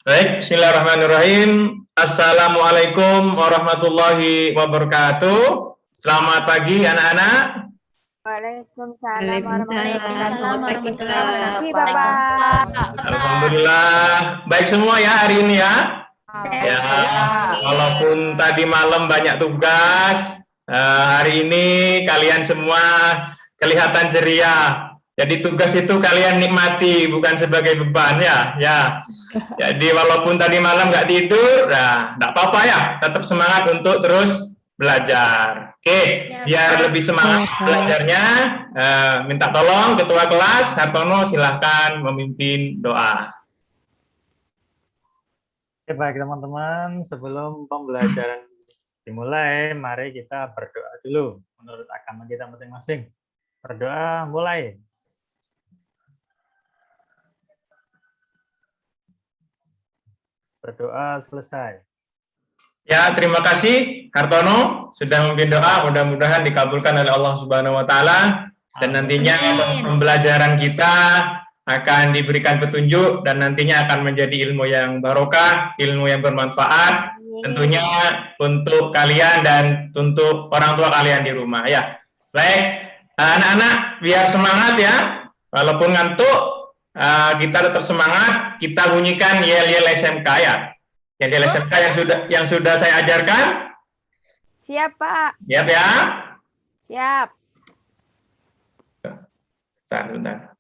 Baik, bismillahirrahmanirrahim. Assalamualaikum warahmatullahi wabarakatuh. Selamat pagi anak-anak. Waalaikumsalam Waalaikumsalam warahmatullahi wabarakatuh. Bapak. Alhamdulillah, baik semua ya hari ini ya. Ya, walaupun tadi malam banyak tugas, hari ini kalian semua kelihatan ceria. Jadi tugas itu kalian nikmati, bukan sebagai beban ya. Jadi walaupun tadi malam nggak tidur, nah nggak apa-apa ya, tetap semangat untuk terus belajar. Oke, biar lebih semangat belajarnya, minta tolong Ketua Kelas Hartono silahkan memimpin doa. Oke, baik teman-teman, sebelum pembelajaran dimulai, mari kita berdoa dulu menurut agama kita masing-masing. Berdoa mulai. Berdoa selesai. Ya, terima kasih Hartono sudah memimpin doa, mudah-mudahan dikabulkan oleh Allah Subhanahu wa taala dan nantinya pembelajaran kita akan diberikan petunjuk dan nantinya akan menjadi ilmu yang barokah, ilmu yang bermanfaat tentunya untuk kalian dan untuk orang tua kalian di rumah ya. Baik, anak-anak biar semangat ya, walaupun ngantuk kita tetap semangat, kita bunyikan yel-yel SMK ya. Yel-yel SMK yang sudah saya ajarkan. Siap, Pak. Siap ya? Siap. Bentar.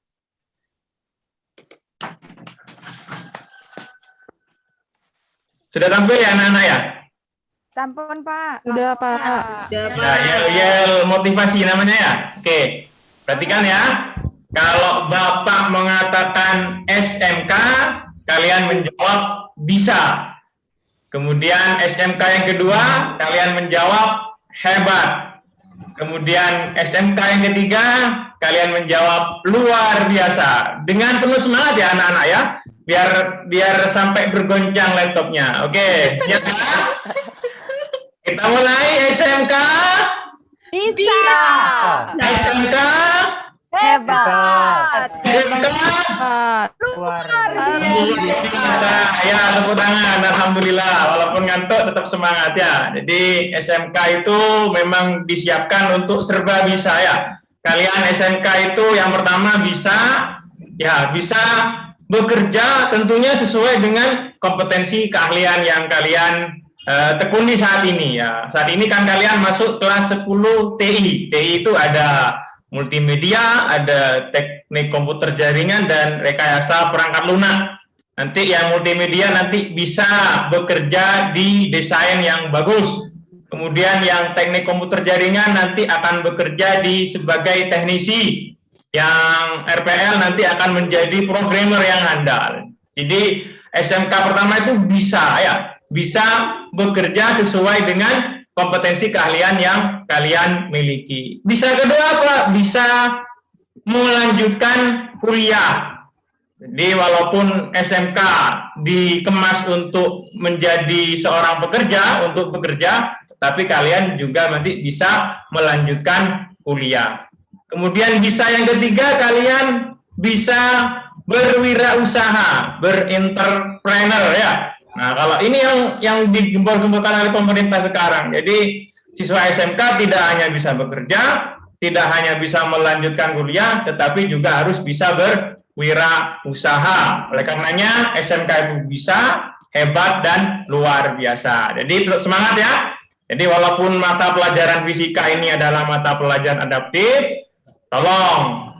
Sudah tampil ya anak-anak ya? Sampun, Pak. Udah, Pak. Ya, yel-yel motivasi namanya ya. Oke, perhatikan ya. Kalau Bapak mengatakan SMK, kalian menjawab bisa. Kemudian SMK yang kedua, kalian menjawab hebat. Kemudian SMK yang ketiga, kalian menjawab luar biasa. Dengan penuh semangat ya anak-anak ya. Biar sampai bergoncang laptopnya. Oke, siap ya? Kita mulai SMK. Bisa. SMK. Hebat. SMK. Luar biasa. Ya, tepuk tangan. Alhamdulillah. Walaupun ngantuk tetap semangat ya. Jadi SMK itu memang disiapkan untuk serba bisa ya. Kalian SMK itu yang pertama bisa bekerja tentunya sesuai dengan kompetensi keahlian yang kalian tekuni saat ini ya. Saat ini kan kalian masuk kelas 10 TI. TI itu ada multimedia, ada teknik komputer jaringan dan rekayasa perangkat lunak. Nanti yang multimedia nanti bisa bekerja di desain yang bagus. Kemudian yang teknik komputer jaringan nanti akan bekerja sebagai teknisi. Yang RPL nanti akan menjadi programmer yang handal. Jadi SMK pertama itu bisa bekerja sesuai dengan kompetensi keahlian yang kalian miliki. Bisa kedua apa? Bisa melanjutkan kuliah. Jadi walaupun SMK dikemas untuk menjadi seorang pekerja, untuk bekerja, tapi kalian juga nanti bisa melanjutkan kuliah. Kemudian bisa yang ketiga, kalian bisa berwirausaha, berentrepreneur ya. Nah, kalau ini yang digembor-gemborkan oleh pemerintah sekarang. Jadi siswa SMK tidak hanya bisa bekerja, tidak hanya bisa melanjutkan kuliah, tetapi juga harus bisa berwirausaha. Oleh karenanya SMK itu bisa, hebat dan luar biasa. Jadi terus semangat ya. Jadi walaupun mata pelajaran fisika ini adalah mata pelajaran adaptif, tolong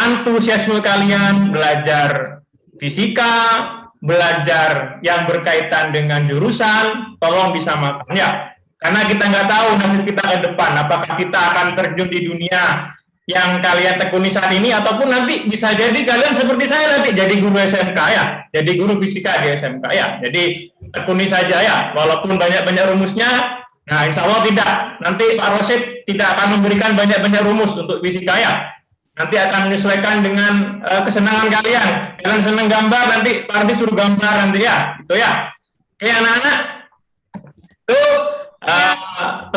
antusiasme kalian belajar fisika, belajar yang berkaitan dengan jurusan, tolong disamakan ya. Karena kita nggak tahu nasib kita ke depan, apakah kita akan terjun di dunia yang kalian tekuni saat ini, ataupun nanti bisa jadi kalian seperti saya nanti jadi guru SMK ya, jadi guru fisika di SMK ya. Jadi tekuni saja ya, walaupun banyak-banyak rumusnya. Nah, insya Allah tidak. Nanti Pak Rosid tidak akan memberikan banyak-banyak rumus untuk fisika ya. Nanti akan menyesuaikan dengan kesenangan kalian. Kalian senang gambar, nanti Pak Rosid suruh gambar nanti ya. Itu ya. Oke anak-anak. Itu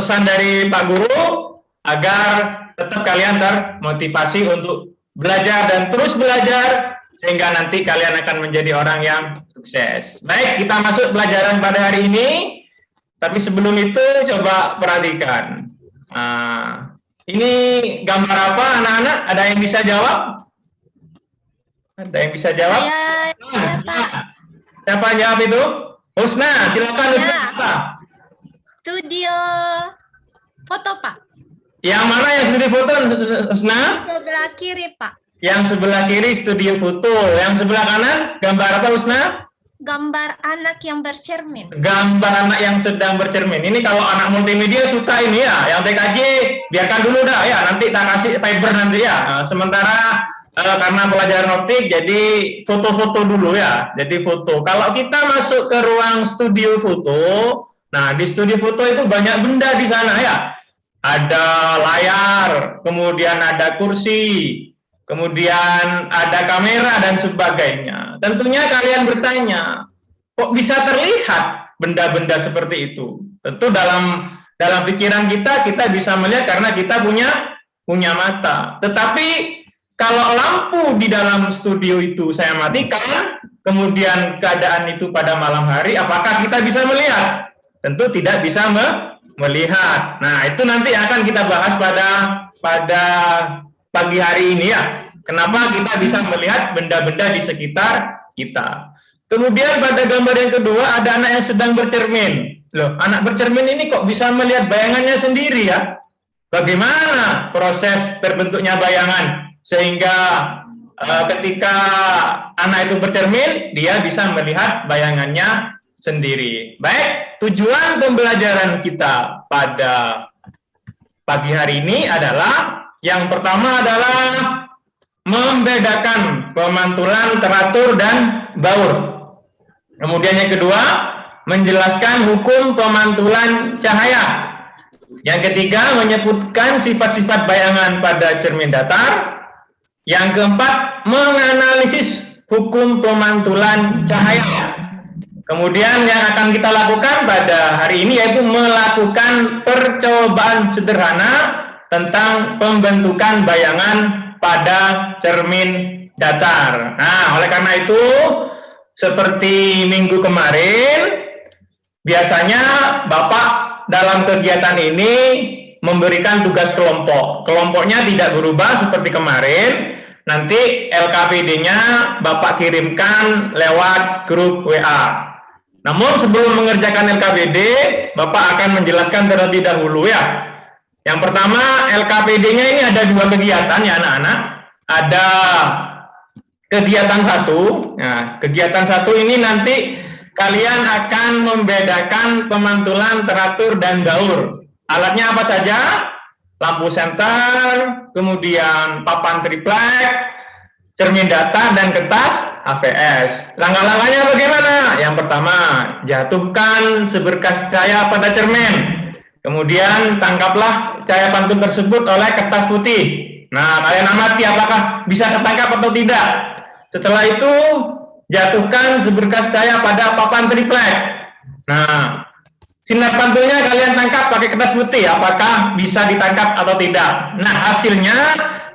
pesan dari Pak Guru agar tetap kalian termotivasi untuk belajar dan terus belajar sehingga nanti kalian akan menjadi orang yang sukses. Baik, kita masuk pelajaran pada hari ini. Tapi sebelum itu coba perhatikan. Nah, ini gambar apa anak-anak? Ada yang bisa jawab? Ada yang bisa jawab? Pak. Siapa yang jawab itu? Husna, silakan Husna. Studio foto, Pak. Yang mana yang studio foto, Husna? Sebelah kiri, Pak. Yang sebelah kiri studio foto. Yang sebelah kanan gambar apa, Husna? Gambar anak yang bercermin. Gambar anak yang sedang bercermin. Ini kalau anak multimedia suka ini ya. Yang TKJ biarkan dulu dah ya. Nanti tak kasih fiber nanti ya. Nah, sementara karena pelajaran optik, jadi foto-foto dulu ya. Jadi foto. Kalau kita masuk ke ruang studio foto, nah di studio foto itu banyak benda di sana ya. Ada layar, kemudian ada kursi, kemudian ada kamera dan sebagainya. Tentunya kalian bertanya, kok bisa terlihat benda-benda seperti itu? Tentu dalam pikiran kita bisa melihat karena kita punya mata. Tetapi kalau lampu di dalam studio itu saya matikan, kemudian keadaan itu pada malam hari, apakah kita bisa melihat? Tentu tidak bisa melihat. Nah, itu nanti akan kita bahas pada pagi hari ini ya. Kenapa kita bisa melihat benda-benda di sekitar kita. Kemudian pada gambar yang kedua ada anak yang sedang bercermin. Loh, anak bercermin ini kok bisa melihat bayangannya sendiri ya? Bagaimana proses terbentuknya bayangan sehingga ketika anak itu bercermin dia bisa melihat bayangannya sendiri. Baik, tujuan pembelajaran kita pada pagi hari ini adalah yang pertama adalah membedakan pemantulan teratur dan baur. Kemudian yang kedua, menjelaskan hukum pemantulan cahaya. Yang ketiga, menyebutkan sifat-sifat bayangan pada cermin datar. Yang keempat, menganalisis hukum pemantulan cahaya. Kemudian yang akan kita lakukan pada hari ini yaitu melakukan percobaan sederhana tentang pembentukan bayangan pada cermin datar. Nah, oleh karena itu, seperti minggu kemarin, biasanya Bapak dalam kegiatan ini memberikan tugas kelompok. Kelompoknya tidak berubah seperti kemarin. Nanti LKPD-nya Bapak kirimkan lewat grup WA. Namun sebelum mengerjakan LKPD, Bapak akan menjelaskan terlebih dahulu ya. Yang pertama, LKPD-nya ini ada dua kegiatan ya anak-anak. Ada kegiatan satu. Nah, kegiatan satu ini nanti kalian akan membedakan pemantulan teratur dan baur. Alatnya apa saja? Lampu senter, kemudian papan triplek, cermin datar, dan kertas AVS. Langkah-langkahnya bagaimana? Yang pertama, jatuhkan seberkas cahaya pada cermin. Kemudian tangkaplah cahaya pantun tersebut oleh kertas putih. Nah, kalian amati apakah bisa ketangkap atau tidak. Setelah itu, jatuhkan seberkas cahaya pada papan triplek. Nah, sinar pantulnya kalian tangkap pakai kertas putih, apakah bisa ditangkap atau tidak. Nah, hasilnya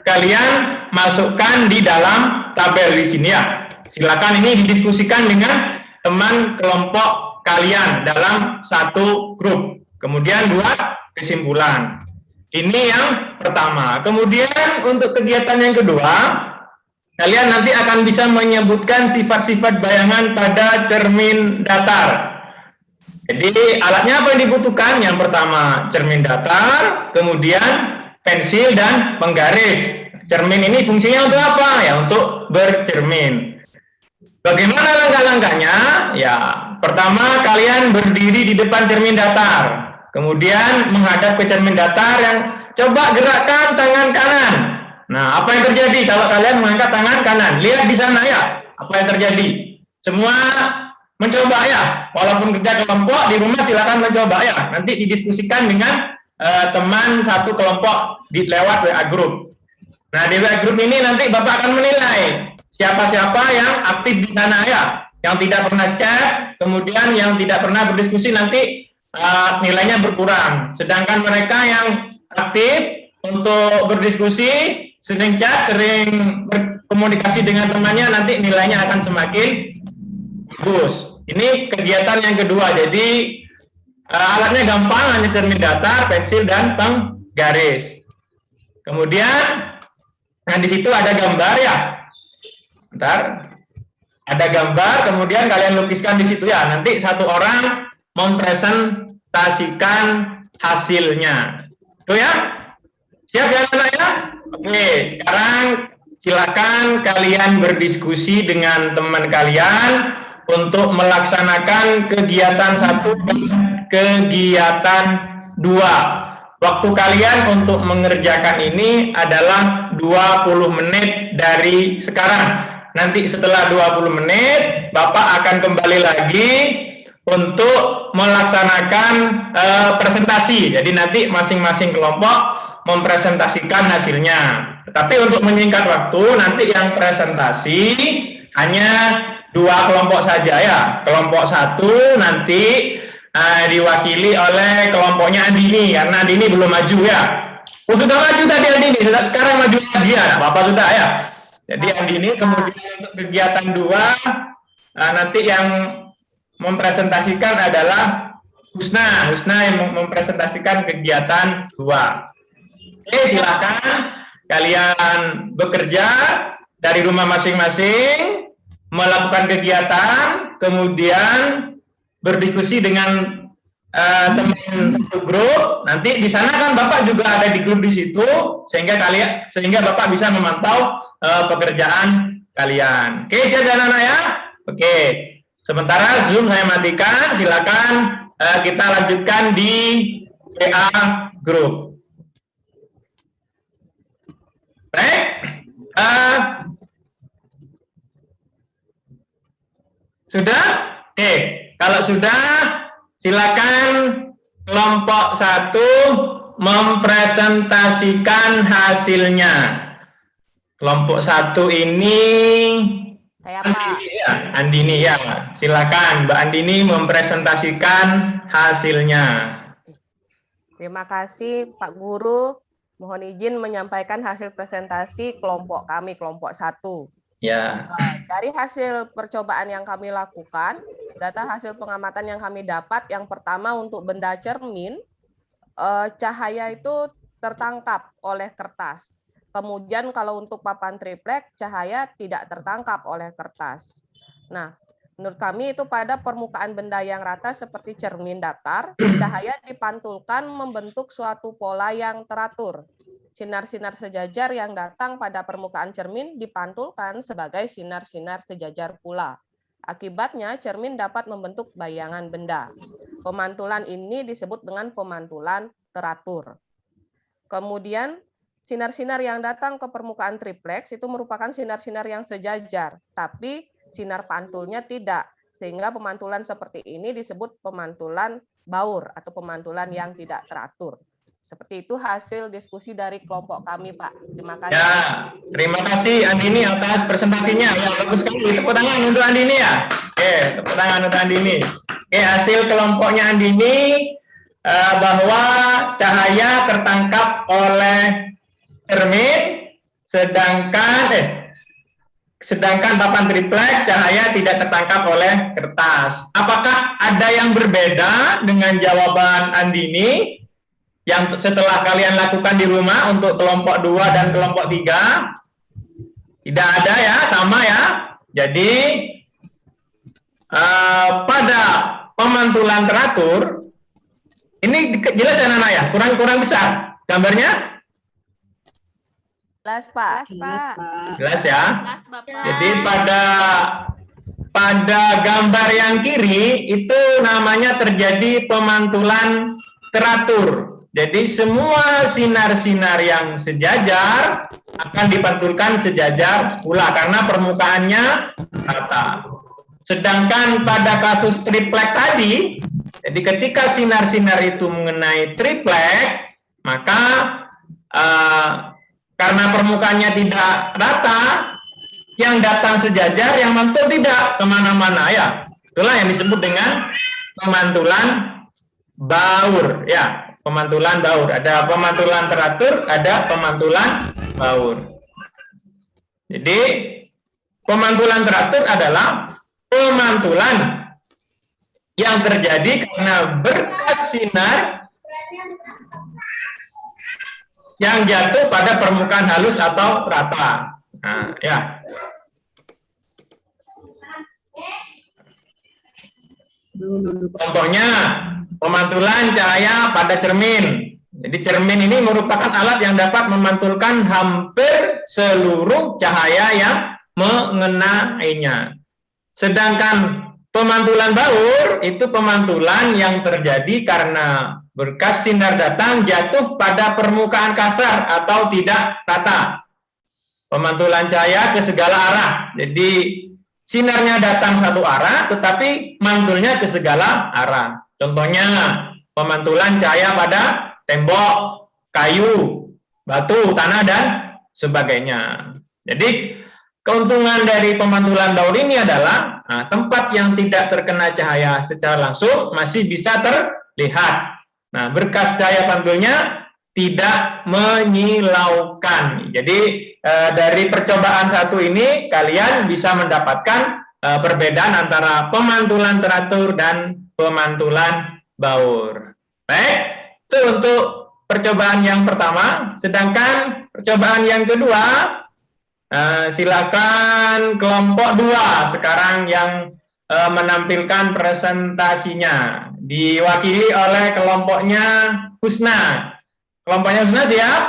kalian masukkan di dalam tabel di sini ya. Silakan ini didiskusikan dengan teman kelompok kalian dalam satu grup. Kemudian buat kesimpulan. Ini yang pertama. Kemudian untuk kegiatan yang kedua, kalian nanti akan bisa menyebutkan sifat-sifat bayangan pada cermin datar. Jadi alatnya apa yang dibutuhkan? Yang pertama cermin datar, kemudian pensil dan penggaris. Cermin ini fungsinya untuk apa? Ya untuk bercermin. Bagaimana langkah-langkahnya? Ya, pertama kalian berdiri di depan cermin datar. Kemudian menghadap ke cermin datar yang coba gerakkan tangan kanan. Nah, apa yang terjadi kalau kalian mengangkat tangan kanan? Lihat di sana ya, apa yang terjadi. Semua mencoba ya, walaupun kerja kelompok di rumah silakan mencoba ya. Nanti didiskusikan dengan teman satu kelompok lewat WA group. Nah, di WA group ini nanti Bapak akan menilai siapa-siapa yang aktif di sana ya, yang tidak pernah chat, kemudian yang tidak pernah berdiskusi nanti nilainya berkurang. Sedangkan mereka yang aktif untuk berdiskusi, sering chat, sering komunikasi dengan temannya, nanti nilainya akan semakin bagus. Ini kegiatan yang kedua. Jadi alatnya gampang, hanya cermin datar, pensil, dan penggaris. Kemudian, nah di situ ada gambar ya. Bentar. Ada gambar, kemudian kalian lukiskan di situ ya. Nanti satu orang mempresentasikan hasilnya. Itu ya? Siap ya anak ya? Oke, sekarang silakan kalian berdiskusi dengan teman kalian untuk melaksanakan kegiatan 1 dan kegiatan 2. Waktu kalian untuk mengerjakan ini adalah 20 menit dari sekarang. Nanti setelah 20 menit, Bapak akan kembali lagi untuk melaksanakan presentasi. Jadi nanti masing-masing kelompok mempresentasikan hasilnya. Tetapi untuk menyingkat waktu, nanti yang presentasi hanya 2 kelompok saja ya. Kelompok 1 nanti diwakili oleh kelompoknya Andini, karena Andini belum maju ya. Oh, sudah maju tadi Andini, sekarang maju dia, Bapak sudah ya. Jadi Andini, kemudian untuk kegiatan 2 nanti yang mempresentasikan adalah Husna yang mempresentasikan kegiatan 2. Oke, silakan kalian bekerja dari rumah masing-masing, melakukan kegiatan, kemudian berdiskusi dengan teman satu grup. Nanti di sana kan Bapak juga ada di grup di situ, sehingga Bapak bisa memantau pekerjaan kalian. Oke, siap dan anak ya? Oke, sementara Zoom saya matikan, silakan kita lanjutkan di WA grup. Baik, sudah? Oke, kalau sudah, silakan kelompok 1 mempresentasikan hasilnya. Kelompok 1 ini Saya Pak. Andini ya. Silakan Mbak Andini mempresentasikan hasilnya. Terima kasih Pak Guru. Mohon izin menyampaikan hasil presentasi kelompok kami, kelompok 1. Ya. Dari hasil percobaan yang kami lakukan, data hasil pengamatan yang kami dapat, yang pertama untuk benda cermin, cahaya itu tertangkap oleh kertas. Kemudian kalau untuk papan triplek, cahaya tidak tertangkap oleh kertas. Nah, menurut kami itu pada permukaan benda yang rata seperti cermin datar, cahaya dipantulkan membentuk suatu pola yang teratur. Sinar-sinar sejajar yang datang pada permukaan cermin dipantulkan sebagai sinar-sinar sejajar pula. Akibatnya, cermin dapat membentuk bayangan benda. Pemantulan ini disebut dengan pemantulan teratur. Kemudian, sinar-sinar yang datang ke permukaan tripleks itu merupakan sinar-sinar yang sejajar, tapi sinar pantulnya tidak, sehingga pemantulan seperti ini disebut pemantulan baur atau pemantulan yang tidak teratur. Seperti itu hasil diskusi dari kelompok kami, Pak. Terima kasih. Ya, terima kasih Andini atas presentasinya. Ya, bagus sekali. Tepuk tangan untuk Andini ya. Oke, tepuk tangan untuk Andini. Oke, hasil kelompoknya Andini bahwa cahaya tertangkap oleh cermin, sedangkan papan triplek cahaya tidak tertangkap oleh kertas. Apakah ada yang berbeda dengan jawaban Andini yang setelah kalian lakukan di rumah untuk kelompok 2 dan kelompok 3? Tidak ada ya, sama ya. Jadi pada pemantulan teratur ini jelas ya Nana ya, kurang besar gambarnya. Jelas, Pak. Jelas ya. Jadi pada gambar yang kiri itu namanya terjadi pemantulan teratur. Jadi semua sinar-sinar yang sejajar akan dipantulkan sejajar pula karena permukaannya rata. Sedangkan pada kasus triplek tadi, jadi ketika sinar-sinar itu mengenai triplek, maka karena permukaannya tidak rata, yang datang sejajar, yang mantul tidak kemana-mana ya. Itulah yang disebut dengan pemantulan baur ya. Pemantulan baur, ada pemantulan teratur, ada pemantulan baur. Jadi pemantulan teratur adalah pemantulan yang terjadi karena berkas sinar yang jatuh pada permukaan halus atau rata. Nah, ya. Contohnya pemantulan cahaya pada cermin. Jadi cermin ini merupakan alat yang dapat memantulkan hampir seluruh cahaya yang mengenainya. Sedangkan pemantulan baur itu pemantulan yang terjadi karena berkas sinar datang jatuh pada permukaan kasar atau tidak rata. Pemantulan cahaya ke segala arah. Jadi sinarnya datang satu arah, tetapi mantulnya ke segala arah. Contohnya pemantulan cahaya pada tembok, kayu, batu, tanah, dan sebagainya. Jadi keuntungan dari pemantulan baur ini adalah tempat yang tidak terkena cahaya secara langsung masih bisa terlihat. Nah, berkas cahaya pantulnya tidak menyilaukan. Jadi dari percobaan satu ini kalian bisa mendapatkan perbedaan antara pemantulan teratur dan pemantulan baur. Baik, itu untuk percobaan yang pertama. Sedangkan percobaan yang kedua, silakan kelompok 2 sekarang yang menampilkan presentasinya, diwakili oleh kelompoknya Husna. Kelompoknya Husna siap?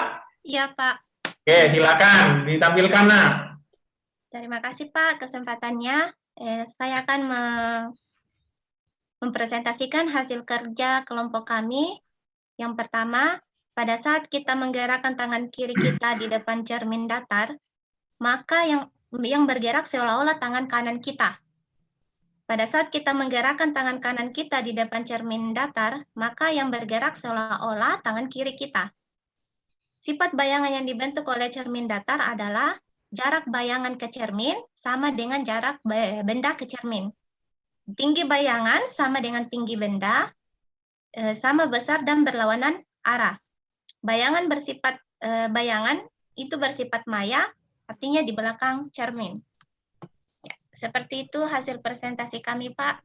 Iya, Pak. Oke, silakan ditampilkan, Nak. Terima kasih, Pak, kesempatannya. Saya akan mempresentasikan hasil kerja kelompok kami. Yang pertama, pada saat kita menggerakkan tangan kiri kita di depan cermin datar, maka yang bergerak seolah-olah tangan kanan kita. Pada saat kita menggerakkan tangan kanan kita di depan cermin datar, maka yang bergerak seolah-olah tangan kiri kita. Sifat bayangan yang dibentuk oleh cermin datar adalah jarak bayangan ke cermin sama dengan jarak benda ke cermin. Tinggi bayangan sama dengan tinggi benda, sama besar dan berlawanan arah. Bayangan itu bersifat maya, artinya di belakang cermin. Ya, seperti itu hasil presentasi kami, Pak.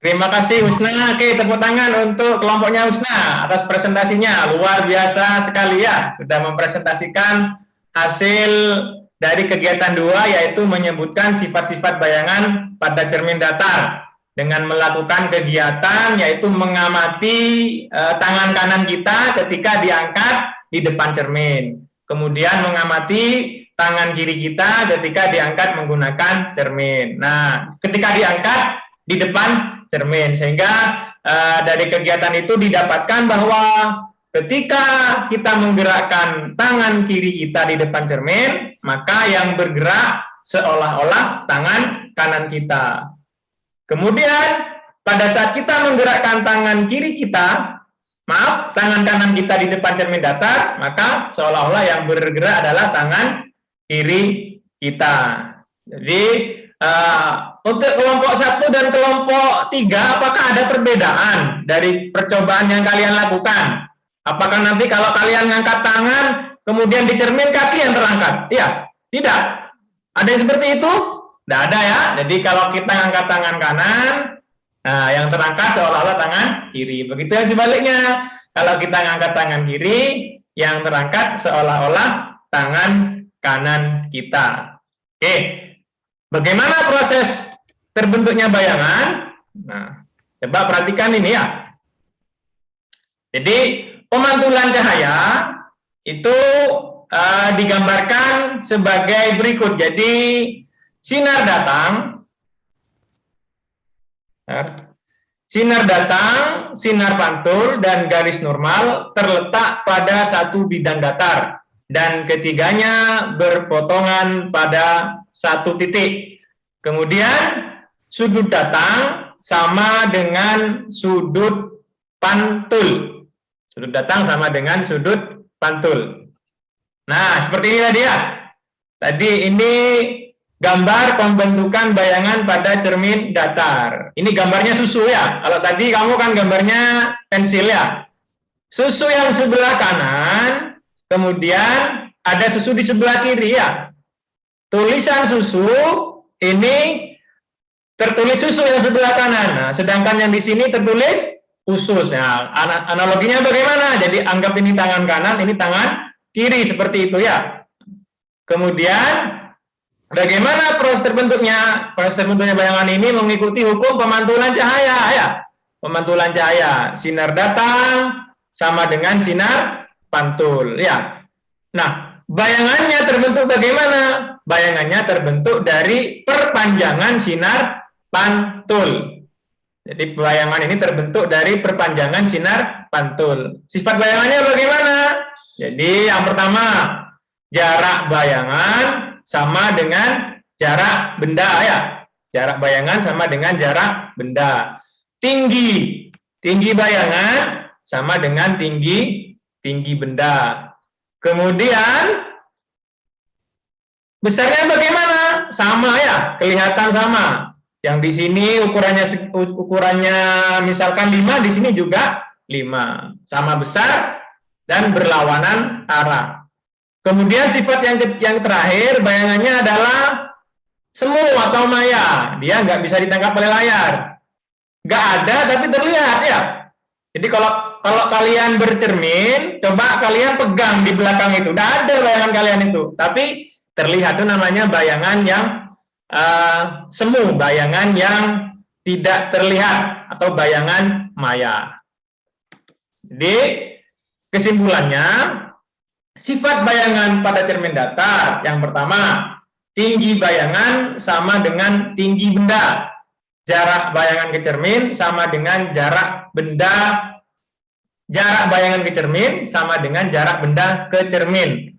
Terima kasih Husna. Oke, tepuk tangan untuk kelompoknya Husna atas presentasinya. Luar biasa sekali ya, sudah mempresentasikan hasil dari kegiatan 2, yaitu menyebutkan sifat-sifat bayangan pada cermin datar dengan melakukan kegiatan yaitu mengamati tangan kanan kita ketika diangkat di depan cermin. Kemudian mengamati tangan kiri kita ketika diangkat menggunakan cermin. Nah, ketika diangkat di depan cermin, sehingga dari kegiatan itu didapatkan bahwa ketika kita menggerakkan tangan kiri kita di depan cermin, maka yang bergerak seolah-olah tangan kanan kita. Kemudian pada saat kita menggerakkan tangan kiri kita, tangan kanan kita di depan cermin datar, maka seolah-olah yang bergerak adalah tangan kiri kita. Jadi untuk kelompok 1 dan kelompok 3, apakah ada perbedaan dari percobaan yang kalian lakukan? Apakah nanti kalau kalian ngangkat tangan, kemudian di cermin kaki yang terangkat? Iya, tidak. Ada yang seperti itu? Tidak ada ya. Jadi kalau kita ngangkat tangan kanan, nah yang terangkat seolah-olah tangan kiri. Begitu yang sebaliknya. Kalau kita ngangkat tangan kiri, yang terangkat seolah-olah tangan kanan kita. Oke. Bagaimana proses terbentuknya bayangan? Nah, coba perhatikan ini ya. Jadi pemantulan cahaya itu digambarkan sebagai berikut. Jadi sinar datang, sinar pantul, dan garis normal terletak pada satu bidang datar, dan ketiganya berpotongan pada satu titik. Kemudian sudut datang sama dengan sudut pantul. Sudut datang sama dengan sudut pantul. Nah, seperti ini tadi ya. Tadi ini gambar pembentukan bayangan pada cermin datar. Ini gambarnya susu ya. Kalau tadi kamu kan gambarnya pensil ya. Susu yang sebelah kanan, kemudian ada susu di sebelah kiri ya. tulisan susu ini tertulis susu yang sebelah kanan. Nah, sedangkan yang di sini tertulis usus. Nah, analoginya bagaimana? Jadi anggap ini tangan kanan, ini tangan kiri seperti itu ya. Kemudian bagaimana proses terbentuknya? Proses terbentuknya bayangan ini mengikuti hukum pemantulan cahaya ya. Pemantulan cahaya, sinar datang sama dengan sinar pantul ya. Nah, bayangannya terbentuk bagaimana? Bayangannya terbentuk dari perpanjangan sinar pantul. Jadi bayangan ini terbentuk dari perpanjangan sinar pantul. Sifat bayangannya bagaimana? Jadi yang pertama, jarak bayangan sama dengan jarak benda ya. Jarak bayangan sama dengan jarak benda. Tinggi bayangan sama dengan tinggi benda. Kemudian besarnya bagaimana? Sama ya, kelihatan sama. Yang di sini ukurannya misalkan 5, di sini juga 5. Sama besar dan berlawanan arah. Kemudian sifat yang terakhir, bayangannya adalah semu atau maya. Dia nggak bisa ditangkap oleh layar. Nggak ada tapi terlihat ya. Jadi kalau kalian bercermin, coba kalian pegang di belakang itu. Nggak ada bayangan kalian itu. Tapi terlihat, itu namanya bayangan yang semu, bayangan yang tidak terlihat atau bayangan maya. Jadi kesimpulannya, sifat bayangan pada cermin datar yang pertama, tinggi bayangan sama dengan tinggi benda. Jarak bayangan ke cermin sama dengan jarak benda. Jarak bayangan ke cermin sama dengan jarak benda ke cermin.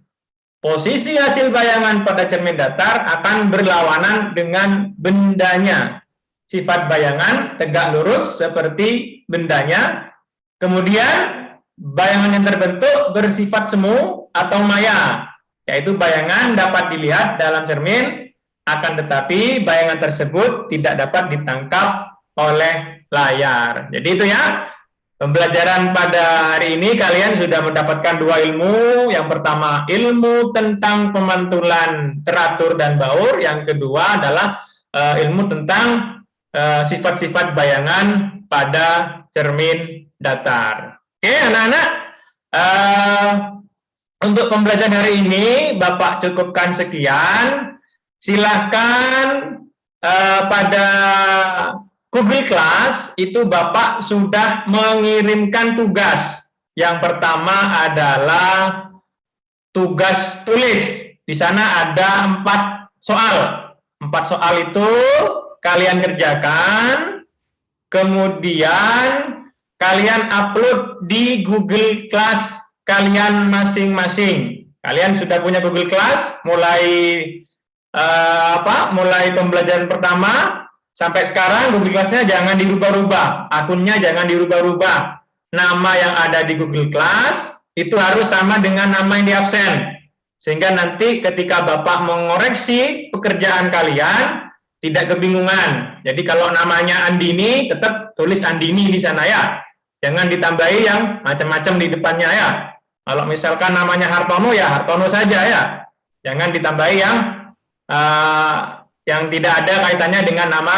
Posisi hasil bayangan pada cermin datar akan berlawanan dengan bendanya. Sifat bayangan tegak lurus seperti bendanya. Kemudian bayangan yang terbentuk bersifat semu atau maya, yaitu bayangan dapat dilihat dalam cermin, akan tetapi bayangan tersebut tidak dapat ditangkap oleh layar. Jadi itu ya. Pembelajaran pada hari ini kalian sudah mendapatkan 2 ilmu. Yang pertama ilmu tentang pemantulan teratur dan baur. Yang kedua adalah ilmu tentang sifat-sifat bayangan pada cermin datar. Oke anak-anak, untuk pembelajaran hari ini Bapak cukupkan sekian. Silahkan pada Google Class itu Bapak sudah mengirimkan tugas. Yang pertama adalah tugas tulis. Di sana ada 4 soal. 4 soal itu kalian kerjakan, kemudian kalian upload di Google Class kalian masing-masing. Kalian sudah punya Google Class mulai pembelajaran pertama sampai sekarang. Google Class-nya jangan dirubah-rubah, akunnya jangan dirubah-rubah. Nama yang ada di Google Class itu harus sama dengan nama yang di absen. Sehingga nanti ketika Bapak mengoreksi pekerjaan kalian tidak kebingungan. Jadi kalau namanya Andini, tetap tulis Andini di sana ya. Jangan ditambahi yang macam-macam di depannya ya. Kalau misalkan namanya Hartono ya Hartono saja ya. Jangan ditambahi yang tidak ada kaitannya dengan nama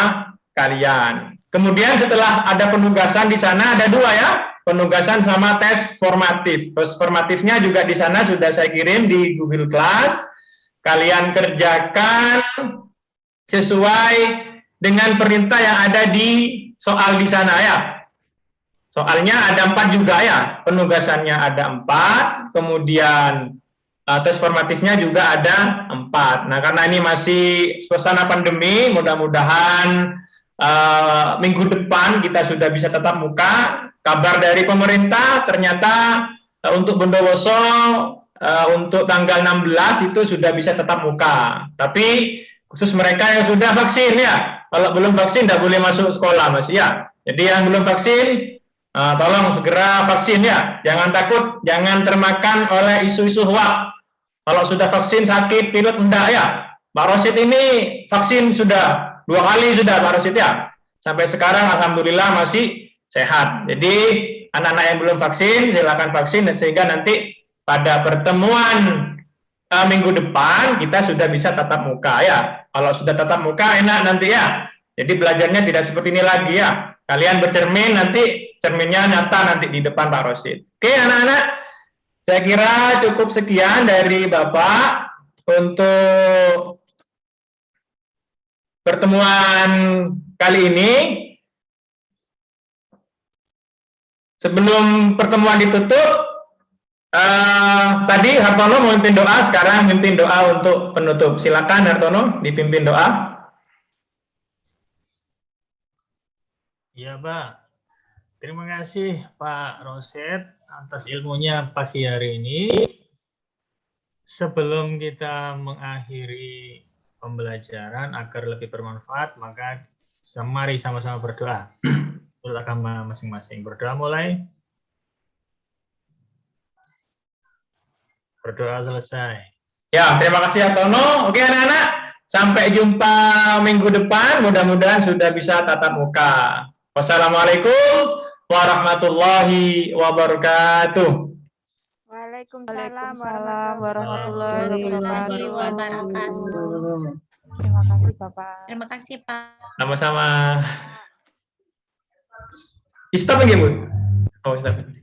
kalian. Kemudian setelah ada penugasan di sana ada 2 ya, penugasan sama tes formatif. Tes formatifnya juga di sana sudah saya kirim di Google Class. Kalian kerjakan sesuai dengan perintah yang ada di soal di sana ya. Soalnya ada 4 juga ya, penugasannya ada 4, kemudian tes formatifnya juga ada 4. Nah, karena ini masih suasana pandemi, mudah-mudahan minggu depan kita sudah bisa tatap muka. Kabar dari pemerintah ternyata untuk Bondowoso untuk tanggal 16 itu sudah bisa tatap muka. Tapi khusus mereka yang sudah vaksin ya. Kalau belum vaksin tidak boleh masuk sekolah Mas ya. Jadi yang belum vaksin tolong segera vaksin ya. Jangan takut, jangan termakan oleh isu-isu hoax. Kalau sudah vaksin sakit pilek enggak ya. Pak Rosid ini vaksin sudah 2 kali sudah Pak Rosid ya. Sampai sekarang alhamdulillah masih sehat. Jadi anak-anak yang belum vaksin silakan vaksin sehingga nanti pada pertemuan minggu depan kita sudah bisa tatap muka ya. Kalau sudah tatap muka enak nanti ya. Jadi belajarnya tidak seperti ini lagi ya. Kalian bercermin, nanti cerminnya nyata nanti di depan Pak Rosid. Oke anak-anak, saya kira cukup sekian dari Bapak untuk pertemuan kali ini. Sebelum pertemuan ditutup, tadi Hartono memimpin doa, sekarang memimpin doa untuk penutup. Silakan Hartono, dipimpin doa. Ya, Pak. Terima kasih Pak Roset atas ilmunya pagi hari ini. Sebelum kita mengakhiri pembelajaran agar lebih bermanfaat, maka mari sama-sama berdoa. Menurut agama masing-masing. Berdoa mulai. Berdoa selesai. Ya, terima kasih Hartono. Oke anak-anak, sampai jumpa minggu depan. Mudah-mudahan sudah bisa tatap muka. Wassalamualaikum warahmatullahi wabarakatuh. Waalaikumsalam warahmatullahi wabarakatuh. Terima kasih Bapak. Terima kasih Pak. Sama-sama. Stop lagi, Bu. Oh, stop.